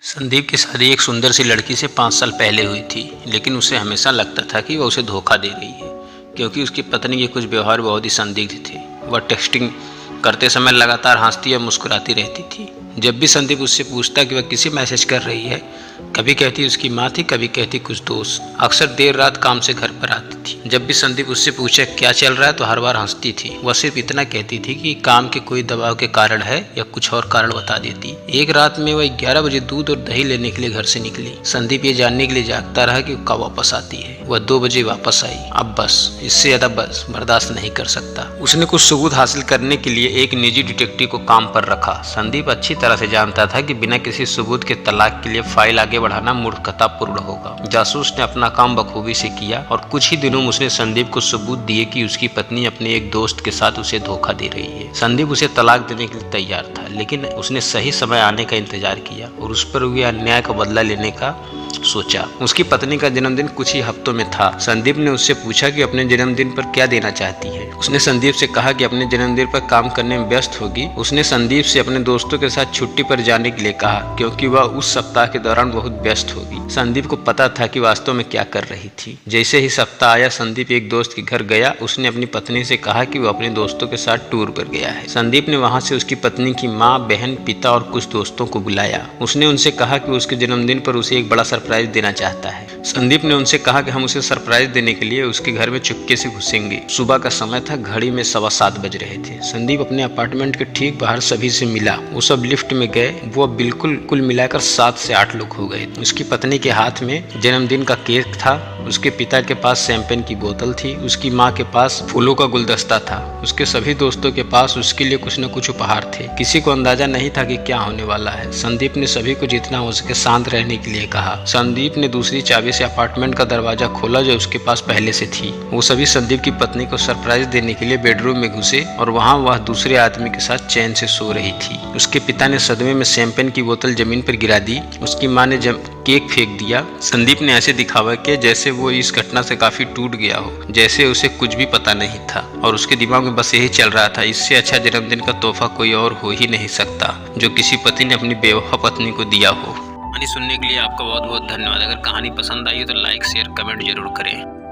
संदीप की शादी एक सुंदर सी लड़की से 5 साल पहले हुई थी, लेकिन उसे हमेशा लगता था कि वह उसे धोखा दे रही है, क्योंकि उसकी पत्नी के कुछ व्यवहार बहुत ही संदिग्ध थे। वह टेक्स्टिंग करते समय लगातार हंसती और मुस्कुराती रहती थी। जब भी संदीप उससे पूछता कि वह किसे मैसेज कर रही है, कभी कहती उसकी माँ थी, कभी कहती कुछ दोस्त। अक्सर देर रात काम से घर पर आती थी। जब भी संदीप उससे पूछे क्या चल रहा है तो हर बार हंसती थी। वह सिर्फ इतना कहती थी कि काम के कोई दबाव के कारण है या कुछ और कारण बता देती। एक रात में वह 11 बजे दूध और दही लेने के लिए घर से निकली। संदीप ये जानने के लिए जागता रहा कि कब वापस आती है। वह 2 बजे वापस आई। अब बस, इससे ज्यादा बस बर्दाश्त नहीं कर सकता। उसने कुछ सबूत हासिल करने के लिए एक निजी डिटेक्टिव को काम पर रखा। संदीप अच्छी तरह से जानता था कि बिना किसी सबूत के तलाक के लिए फाइल आगे बढ़ाना मूर्खतापूर्ण होगा। जासूस ने अपना काम बखूबी से किया और कुछ ही दिनों में उसने संदीप को सबूत दिए कि उसकी पत्नी अपने एक दोस्त के साथ उसे धोखा दे रही है। संदीप उसे तलाक देने के लिए तैयार था, लेकिन उसने सही समय आने का इंतजार किया और उस पर हुए अन्याय का बदला लेने का सोचा। उसकी पत्नी का जन्मदिन कुछ ही हफ्तों में था। संदीप ने उससे पूछा कि अपने जन्मदिन पर क्या देना चाहती है। उसने संदीप से कहा कि अपने जन्मदिन पर काम करने में व्यस्त होगी। उसने संदीप से अपने दोस्तों के साथ छुट्टी पर जाने के लिए कहा, क्योंकि वह उस सप्ताह के दौरान बहुत व्यस्त होगी। संदीप को पता था कि वास्तव में क्या कर रही थी। जैसे ही सप्ताह आया, संदीप एक दोस्त के घर गया। उसने अपनी पत्नी से कहा कि वह अपने दोस्तों के साथ टूर पर गया है। संदीप ने वहां से उसकी पत्नी की माँ, बहन, पिता और कुछ दोस्तों को बुलाया। उसने उनसे कहा कि उसके जन्मदिन पर उसे एक बड़ा सरप्राइज देना चाहता है। संदीप ने उनसे कहा कि हम उसे सरप्राइज देने के लिए उसके घर में चुपके से घुसेंगे। सुबह का समय था, घड़ी में 7:15 बज रहे थे। संदीप अपने अपार्टमेंट के ठीक बाहर सभी से मिला। वो सब लिफ्ट में गए। वो बिल्कुल कुल मिलाकर 7 से 8 लोग हो गए। उसकी पत्नी के हाथ में जन्मदिन का केक था। उसके पिता के पास शैंपेन की बोतल थी। उसकी माँ के पास फूलों का गुलदस्ता था। उसके सभी दोस्तों के पास उसके लिए कुछ न कुछ उपहार थे। किसी को अंदाजा नहीं था कि क्या होने वाला है। संदीप ने सभी को जितना हो सके शांत रहने के लिए कहा। संदीप ने दूसरी चाबी से अपार्टमेंट का दरवाजा खोला जो उसके पास पहले से थी। वो सभी संदीप की पत्नी को सरप्राइज देने के लिए बेडरूम में घुसे और वहाँ वह दूसरे आदमी के साथ चैन से सो रही थी। उसके पिता ने सदमे में शैंपेन की बोतल जमीन पर गिरा दी। उसकी माँ ने केक फेंक दिया। संदीप ने ऐसे दिखावा किया जैसे वो इस घटना से काफी टूट गया हो, जैसे उसे कुछ भी पता नहीं था और उसके दिमाग में बस यही चल रहा था, इससे अच्छा जन्मदिन का तोहफा कोई और हो ही नहीं सकता जो किसी पति ने अपनी बेवफा पत्नी को दिया हो। कहानी सुनने के लिए आपका बहुत बहुत धन्यवाद। अगर कहानी पसंद आई हो तो लाइक, शेयर, कमेंट जरूर करें।